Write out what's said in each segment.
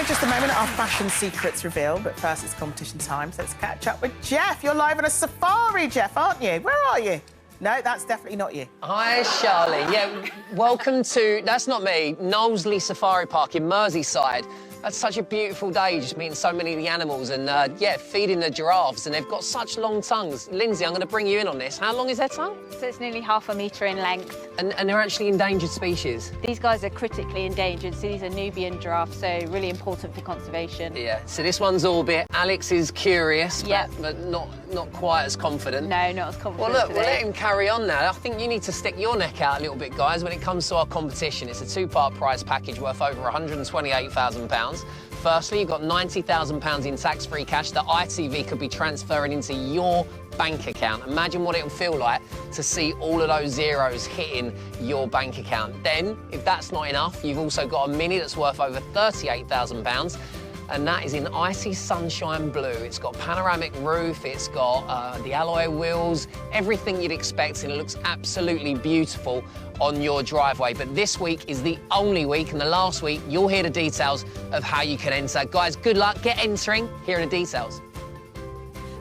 In just a moment, our fashion secrets reveal, but first it's competition time, so let's catch up with Jeff. You're live on a safari, Jeff, aren't you? Where are you? No, that's definitely not you. Hi, Charlie. Yeah, welcome to, that's not me, Knowsley Safari Park in Merseyside. That's such a beautiful day, just meeting so many of the animals and, yeah, feeding the giraffes, and they've got such long tongues. Lindsay, I'm going to bring you in on this. How long is their tongue? So it's nearly ½ a metre in length. And they're actually endangered species? These guys are critically endangered, so these are Nubian giraffes, so really important for conservation. Yeah, so this one's all bit. Alex is curious, yep. but not quite as confident. No, not as confident. Well, look, today. we'll let him carry on now. I think you need to stick your neck out a little bit, guys, when it comes to our competition. It's a two-part prize package worth over £128,000. Firstly, you've got £90,000 in tax-free cash that ITV could be transferring into your bank account. Imagine what it'll feel like to see all of those zeros hitting your bank account. Then, if that's not enough, you've also got a Mini that's worth over £38,000. And that is in icy sunshine blue. It's got panoramic roof, it's got the alloy wheels, everything you'd expect, and it looks absolutely beautiful on your driveway. But this week is the only week, and the last week, you'll hear the details of how you can enter. Guys, good luck, get entering. Here are the details.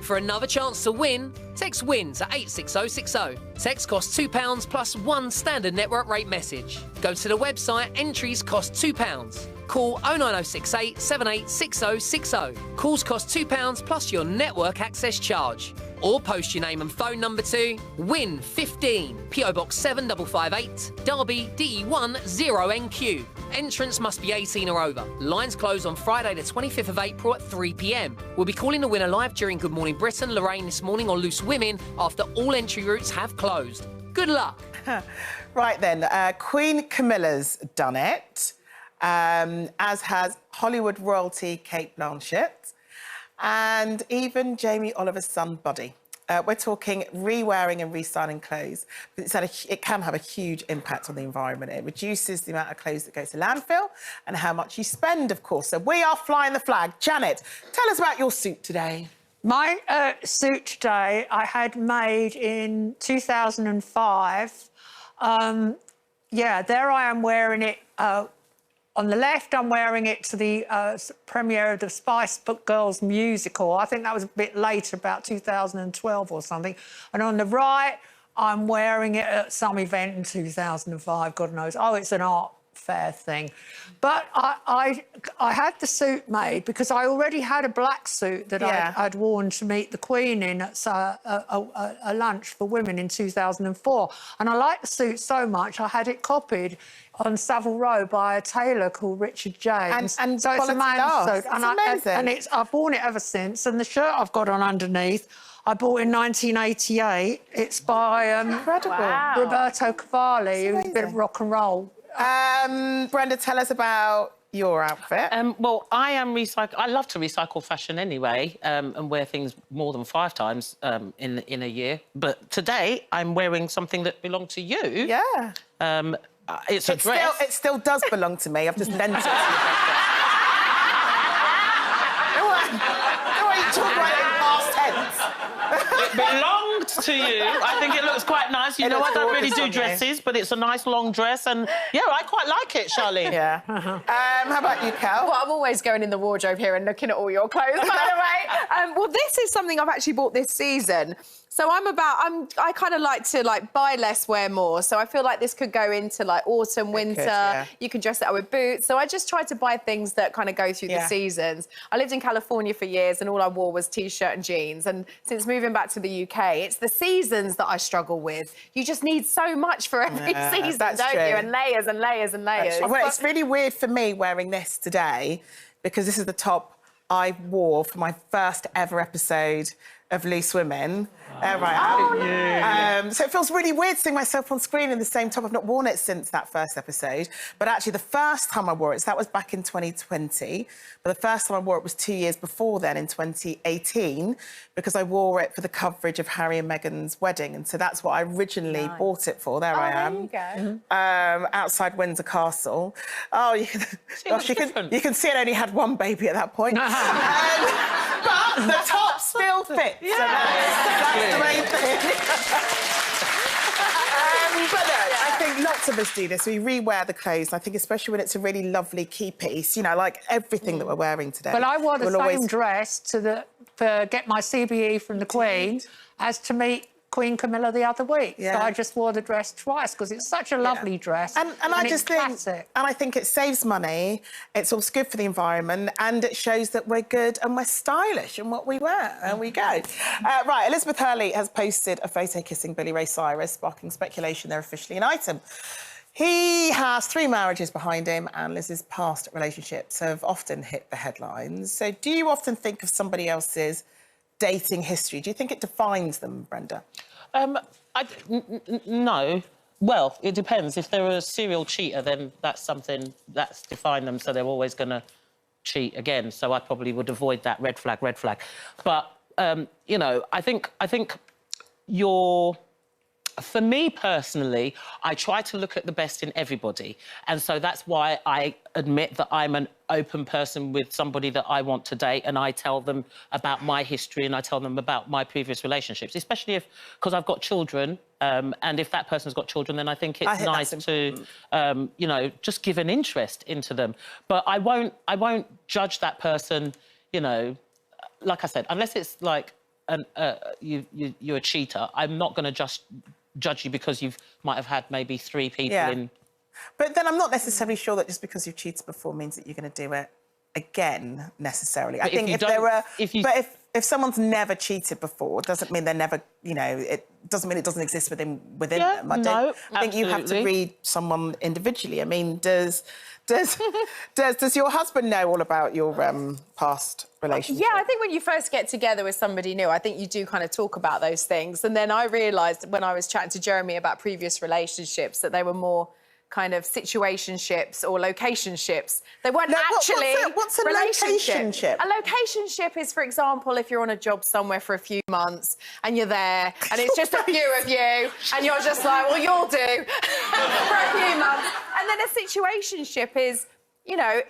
For another chance to win, text WIN to 86060. Text costs £2 plus one standard network rate message. Go to the website, entries cost £2. Call 09068 786060. Calls cost £2 plus your network access charge. Or post your name and phone number to WIN15, PO Box 7558, Derby, DE1 0NQ. Entrance must be 18 or over. Lines close on Friday the 25th of April at 3 p.m. We'll be calling the winner live during Good Morning Britain, Lorraine This Morning or Loose Women after all entry routes have closed. Good luck. Right then, Queen Camilla's done it, as has Hollywood royalty Kate Blanchett, and even Jamie Oliver's son, Buddy. We're talking re-wearing and restyling clothes. It can have a huge impact on the environment. It reduces the amount of clothes that go to landfill and how much you spend, of course. So we are flying the flag. Janet, tell us about your suit today. My suit today I had made in 2005. Yeah, there I am wearing it. On the left, I'm wearing it to the premiere of the Spice Girls musical. I think that was a bit later, about 2012 or something. And on the right, I'm wearing it at some event in 2005, God knows. Oh, it's an art fair thing. But I had the suit made because I already had a black suit that I'd worn to meet the Queen in at a lunch for women in 2004. And I liked the suit so much, I had it copied on Savile Row by a tailor called Richard James. And so it's a man's suit. It's amazing. And I've worn it ever since. And the shirt I've got on underneath, I bought in 1988. It's by Roberto Cavalli, who's a bit of rock and roll. Brenda, tell us about your outfit. Well, I love to recycle fashion anyway, and wear things more than 5 times in a year. But today, I'm wearing something that belonged to you. Yeah. It's a dress. It still does belong to me. I've just lent it to you. No, you talk about it in past tense. It belonged to you. I think it looks quite nice. You know, I don't really do dresses, but it's a nice long dress, and yeah, I quite like it, Charlie. Yeah. How about you, Cal? Well, I'm always going in the wardrobe here and looking at all your clothes, by the way. Well, this is something I've actually bought this season. So I kind of like to buy less, wear more. So I feel like this could go into autumn, winter. You can dress it up with boots. So I just tried to buy things that kind of go through the seasons. I lived in California for years and all I wore was T-shirt and jeans. And since moving back to the UK, it's the seasons that I struggle with. You just need so much for every season, don't you? And layers and layers and layers. Well, it's really weird for me wearing this today because this is the top I wore for my first ever episode of Loose Women. There I am. So it feels really weird seeing myself on screen in the same top. I've not worn it since that first episode. But actually, the first time I wore it, so that was back in 2020. But the first time I wore it was 2 years before then, in 2018, because I wore it for the coverage of Harry and Meghan's wedding. And so that's what I originally bought it for. There I am. There you go. Outside Windsor Castle. Oh, you can see it only had one baby at that point. But the top still fits. Yeah, that's the main thing. But no, I think lots of us do this. We re-wear the clothes. And I think especially when it's a really lovely key piece, you know, like everything that we're wearing today. But I wore the will same dress to get my CBE from the Queen as to meet Queen Camilla the other week. Yeah. So I just wore the dress twice because it's such a lovely dress. And I it's just think, classic. and I think it saves money. It's also good for the environment, and it shows that we're good and we're stylish in what we wear. And we go. Right, Elizabeth Hurley has posted a photo kissing Billy Ray Cyrus, sparking speculation they're officially an item. He has 3 marriages behind him, and Liz's past relationships have often hit the headlines. So, do you often think of somebody else's dating history? Do you think it defines them, Brenda? No. Well, it depends. If they're a serial cheater, then that's something that's defined them, so they're always going to cheat again. So I probably would avoid that red flag, red flag. But, you know, I think for me personally, I try to look at the best in everybody. And so that's why I admit that I'm an open person with somebody that I want to date, and I tell them about my history and I tell them about my previous relationships, especially because I've got children. And if that person's got children, then I think it's nice to, you know, just give an interest into them. But I won't judge that person, you know, like I said, unless it's like you're a cheater. I'm not going to just judge you because you might have had maybe 3 people in. But then I'm not necessarily sure that just because you've cheated before means that you're going to do it again, necessarily. I think if someone's never cheated before, it doesn't mean they're never, you know, it doesn't mean it doesn't exist within them. I think you have to read someone individually. I mean, does your husband know all about your past relationship? Yeah, I think when you first get together with somebody new, I think you do kind of talk about those things. And then I realised when I was chatting to Jeremy about previous relationships that they were more kind of situationships or locationships. They weren't actually what's a locationship? A locationship is, for example, if you're on a job somewhere for a few months and you're there and it's just a few of you and you're just like, well, you'll do for a few months. And then a situationship is, you know,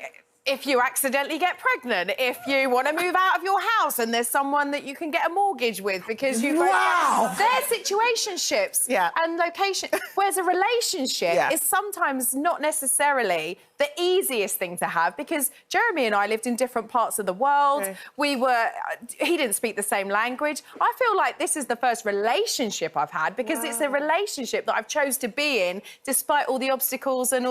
if you accidentally get pregnant, if you want to move out of your house and there's someone that you can get a mortgage with because you... Wow! They're situationships and location. Whereas a relationship is sometimes not necessarily the easiest thing to have because Jeremy and I lived in different parts of the world. He didn't speak the same language. I feel like this is the first relationship I've had because it's a relationship that I've chose to be in despite all the obstacles and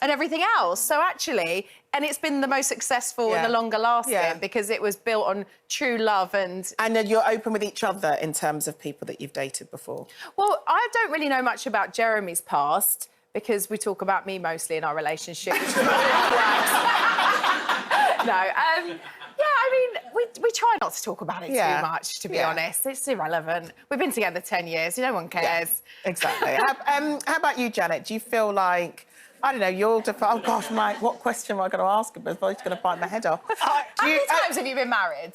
everything else. So actually... And it's been the most successful and the longer lasting because it was built on true love and... And then you're open with each other in terms of people that you've dated before? Well, I don't really know much about Jeremy's past because we talk about me mostly in our relationship, which is really works. No, yeah, I mean, we try not to talk about it too much, to be honest. It's irrelevant. We've been together 10 years. No one cares. Yeah, exactly. How about you, Janet? Do you feel like... I don't know, you're oh gosh, Mike, what question am I going to ask him? I'm just going to bite my head off. How many times have you been married?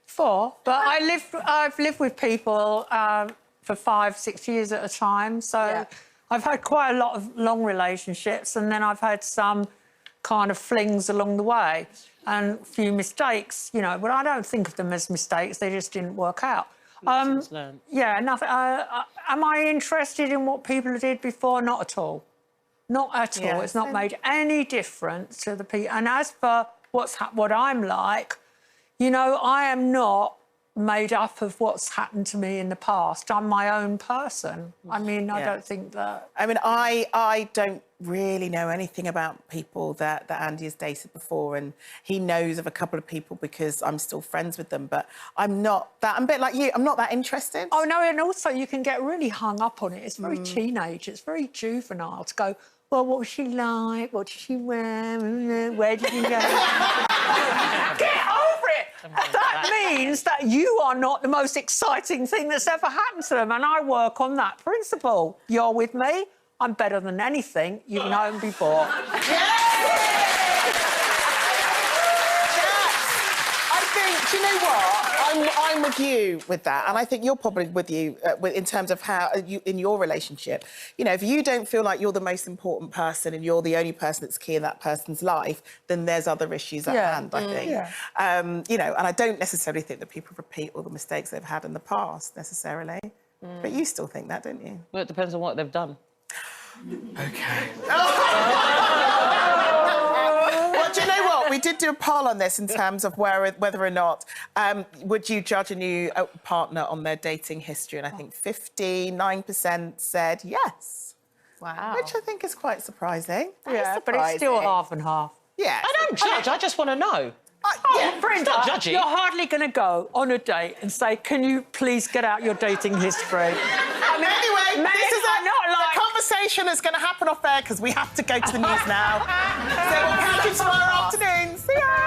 4, but I've lived with people for 5, 6 years at a time, so I've had quite a lot of long relationships and then I've had some kind of flings along the way and a few mistakes, you know, but I don't think of them as mistakes, they just didn't work out. Yeah, nothing. Am I interested in what people did before? Not at all. Not at all. It's not made any difference to the people. And as for what I'm like, you know, I am not made up of what's happened to me in the past. I'm my own person. I mean, I don't think that... I mean, I don't really know anything about people that Andy has dated before, and he knows of a couple of people because I'm still friends with them, but I'm not that... I'm a bit like you. I'm not that interested. Oh, no, and also you can get really hung up on it. It's very teenage. It's very juvenile to go... Well, what was she like? What did she wear? Where did you go? Get over it! That means that you are not the most exciting thing that's ever happened to them, and I work on that principle. You're with me? I'm better than anything you've known before. I think, do you know what? I'm with you with that, and I think you're probably with you in terms of how you in your relationship. You know, if you don't feel like you're the most important person and you're the only person that's key in that person's life, then there's other issues at hand. I think. You know, and I don't necessarily think that people repeat all the mistakes they've had in the past necessarily, but you still think that, don't you? Well, it depends on what they've done. OK. Well, do you know what? We did do a poll on this in terms of whether or not would you judge a new partner on their dating history, and I think 59% said yes. Wow. Which I think is quite surprising. Yeah, but it's still half and half. Yeah. I don't judge, I just want to know. Yeah, Brenda, not judgy. you're hardly going to go on a date and say, can you please get out your dating history? Anyway, this is the conversation is going to happen off air because we have to go to the news now. So we'll catch you tomorrow afternoon. See ya!